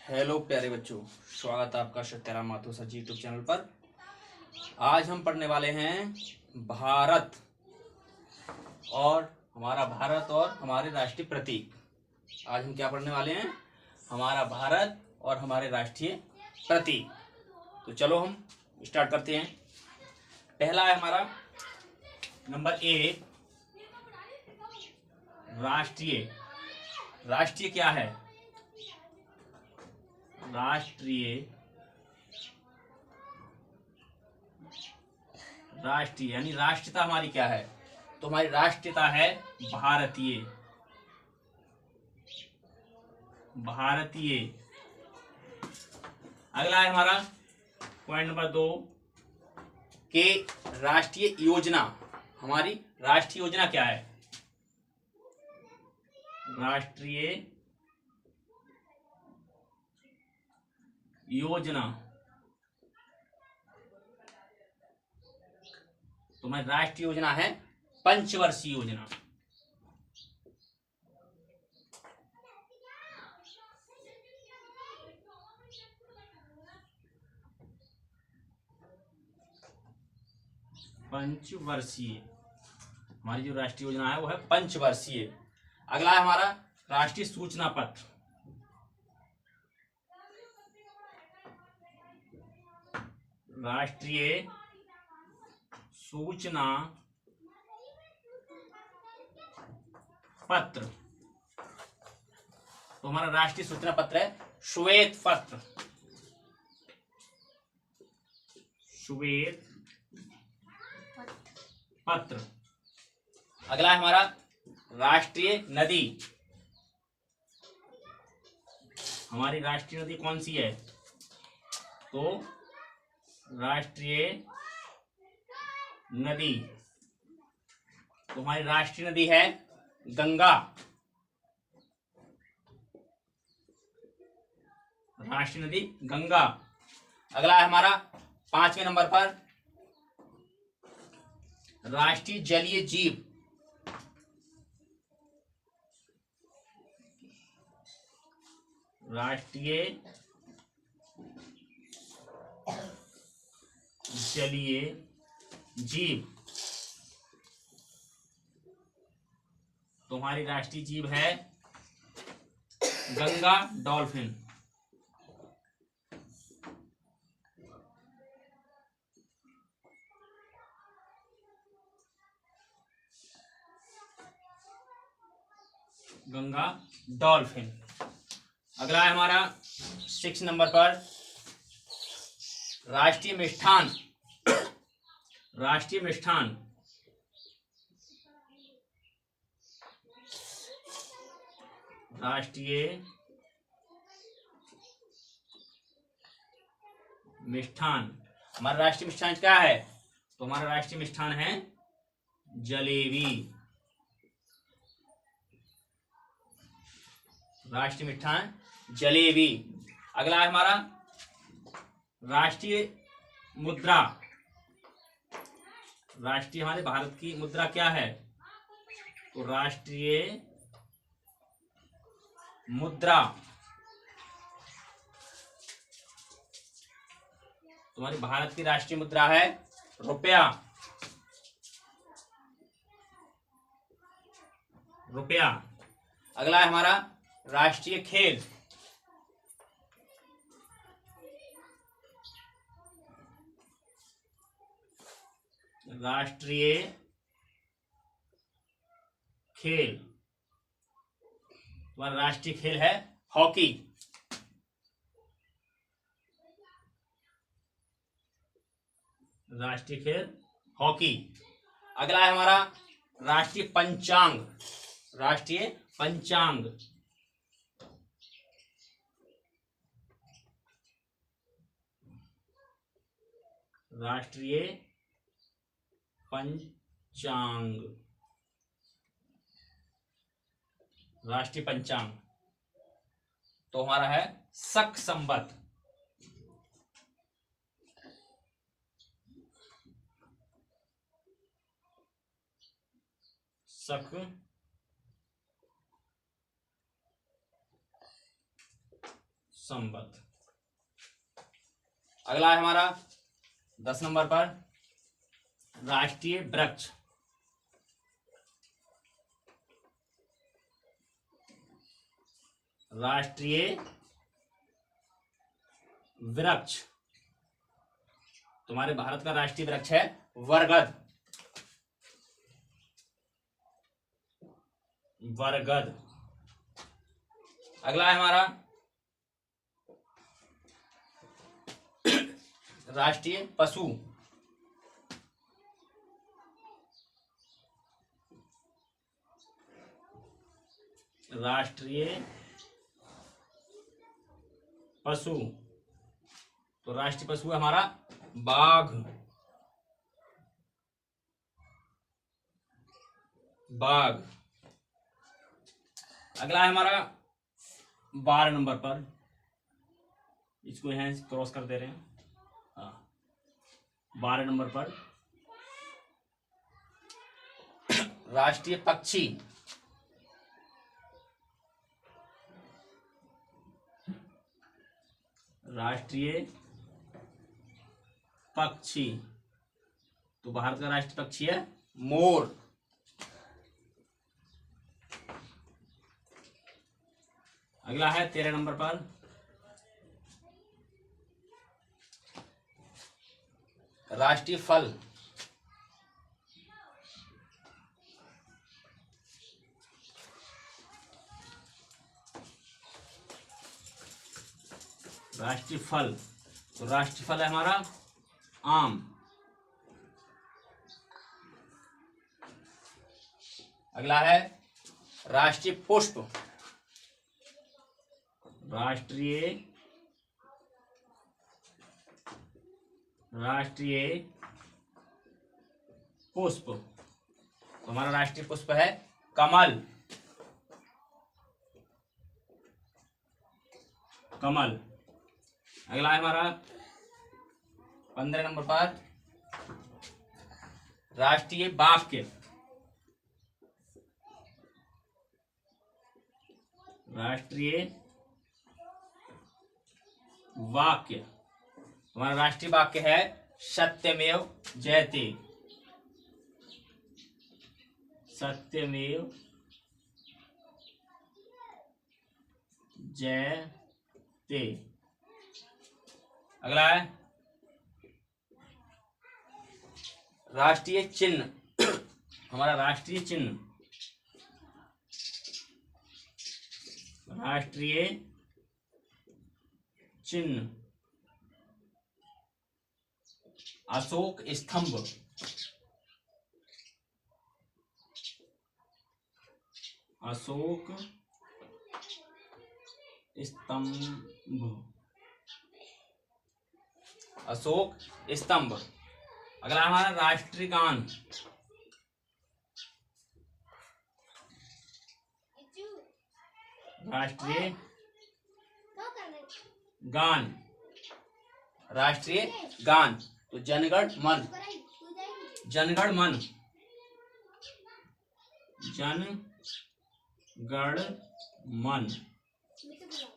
Hello प्यारे बच्चों, स्वागत है आपका सत्याराम माथुर सर जी यूट्यूब चैनल पर। आज हम पढ़ने वाले हैं भारत और हमारे राष्ट्रीय प्रतीक। आज हम क्या पढ़ने वाले हैं? हमारा भारत और हमारे राष्ट्रीय प्रतीक। तो चलो हम स्टार्ट करते हैं। पहला है हमारा नंबर 1, राष्ट्रीय। राष्ट्रीय क्या है? राष्ट्रीय यानी राष्ट्रीयता हमारी क्या है? तो हमारी राष्ट्रीयता है भारतीय। अगला है हमारा पॉइंट नंबर 2 के राष्ट्रीय योजना। हमारी राष्ट्रीय योजना क्या है? राष्ट्रीय योजना तो हमारी राष्ट्रीय योजना है पंचवर्षीय योजना। पंचवर्षीय हमारी जो राष्ट्रीय योजना है वो है पंचवर्षीय। अगला है हमारा राष्ट्रीय सूचना पत्र। राष्ट्रीय सूचना पत्र तो हमारा राष्ट्रीय सूचना पत्र है श्वेत पत्र। अगला है हमारा राष्ट्रीय नदी। हमारी राष्ट्रीय नदी कौन सी है? तो राष्ट्रीय नदी तो हमारी राष्ट्रीय नदी है गंगा। राष्ट्रीय नदी गंगा। अगला है हमारा 5वें नंबर पर राष्ट्रीय जलीय जीव। राष्ट्रीय जलीय जीव तो हमारी राष्ट्रीय जीव है गंगा डॉल्फिन। गंगा डॉल्फिन। अगला है हमारा 6 नंबर पर राष्ट्रीय मिष्ठान। राष्ट्रीय मिष्ठान राष्ट्रीय मिष्ठान हमारा राष्ट्रीय मिष्ठान क्या है? तो हमारा राष्ट्रीय मिष्ठान है जलेबी। राष्ट्रीय मिष्ठान जलेबी। अगला है हमारा राष्ट्रीय मुद्रा। राष्ट्रीय हमारे भारत की मुद्रा क्या है? तो राष्ट्रीय मुद्रा तुम्हारी भारत की राष्ट्रीय मुद्रा है रुपया। अगला है हमारा राष्ट्रीय खेल। राष्ट्रीय खेल तुम्हारा राष्ट्रीय खेल है हॉकी। राष्ट्रीय खेल हॉकी। अगला है हमारा राष्ट्रीय पंचांग। राष्ट्रीय पंचांग राष्ट्रीय पंचांग राष्ट्रीय पंचांग तो हमारा है शक संवत। शक संवत। अगला है हमारा 10 नंबर पर राष्ट्रीय वृक्ष। राष्ट्रीय वृक्ष, तुम्हारे भारत का राष्ट्रीय वृक्ष है बरगद। बरगद। अगला है हमारा राष्ट्रीय पशु। राष्ट्रीय पशु, तो राष्ट्रीय पशु है हमारा बाघ। बाघ। अगला है हमारा 12 नंबर पर, इसको यहां क्रॉस कर दे रहे हैं। हाँ, 12 नंबर पर राष्ट्रीय पक्षी। राष्ट्रीय पक्षी, तो भारत का राष्ट्रीय पक्षी है मोर। अगला है 13 नंबर पर राष्ट्रीय फल। राष्ट्रीय फल, तो राष्ट्रीय फल है हमारा आम। अगला है राष्ट्रीय पुष्प। राष्ट्रीय पुष्प, तो हमारा राष्ट्रीय पुष्प है कमल। कमल। अगला है हमारा 15 नंबर पर राष्ट्रीय वाक्य। राष्ट्रीय वाक्य, हमारा राष्ट्रीय वाक्य है सत्यमेव जयते। सत्यमेव जयते। अगला है राष्ट्रीय चिन्ह। हमारा राष्ट्रीय चिन्ह, राष्ट्रीय चिन्ह अशोक स्तंभ। अशोक स्तंभ। अशोक स्तंभ। अगला हमारा राष्ट्रीय गान। राष्ट्रीय गान। राष्ट्रीय गान, तो जनगण मन। जनगण मन। जनगण मन,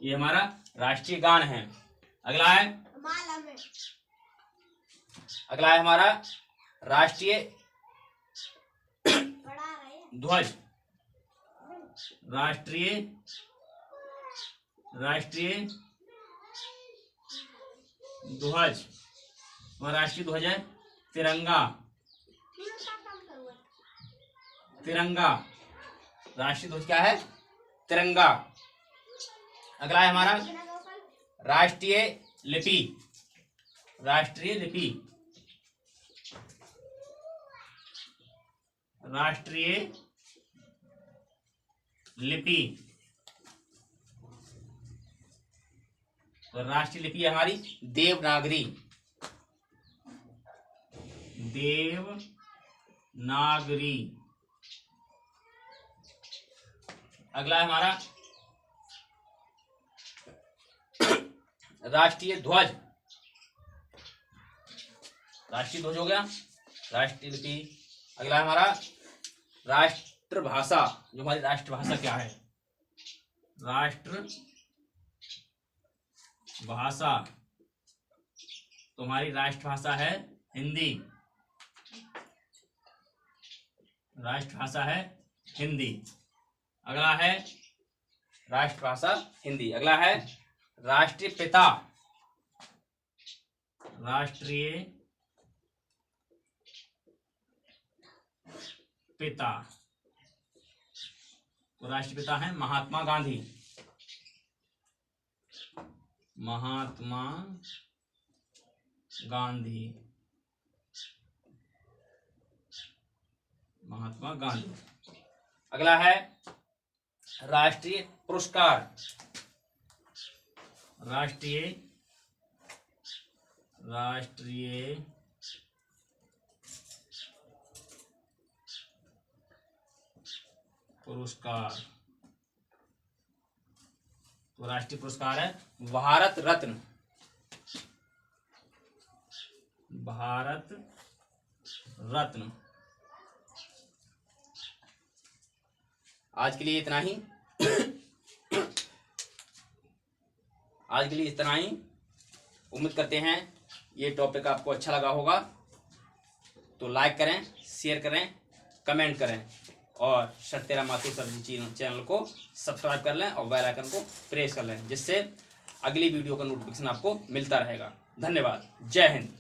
ये हमारा राष्ट्रीय गान है। अगला है हमारा राष्ट्रीय ध्वज। राष्ट्रीय ध्वज, हमारा राष्ट्रीय ध्वज है तिरंगा। तिरंगा, राष्ट्रीय ध्वज क्या है? तिरंगा। अगला है हमारा राष्ट्रीय लिपि। राष्ट्रीय लिपि। राष्ट्रीय लिपि, तो राष्ट्रीय लिपि है हमारी देवनागरी। देवनागरी। अगला है हमारा राष्ट्रीय ध्वज। राष्ट्रीय ध्वज हो गया, राष्ट्रीय लिपि। अगला है हमारा राष्ट्रभाषा। जो हमारी राष्ट्रभाषा क्या है? भाषा, तुम्हारी राष्ट्रभाषा है हिंदी, राष्ट्रभाषा है हिंदी। अगला है राष्ट्रभाषा हिंदी। अगला है राष्ट्रीय पिता, राष्ट्रीय पिता, तो राष्ट्रपिता है महात्मा गांधी, महात्मा गांधी, महात्मा गांधी। अगला है राष्ट्रीय पुरस्कार, राष्ट्रीय पुरस्कार, तो राष्ट्रीय पुरस्कार है भारत रत्न, भारत रत्न। आज के लिए इतना ही आज के लिए इतना ही। उम्मीद करते हैं ये टॉपिक आपको अच्छा लगा होगा, तो लाइक करें, शेयर करें, कमेंट करें और सर तेरा माथुर सर जी चैनल को सब्सक्राइब कर लें और बेल आइकन को प्रेस कर लें, जिससे अगली वीडियो का नोटिफिकेशन आपको मिलता रहेगा। धन्यवाद। जय हिंद।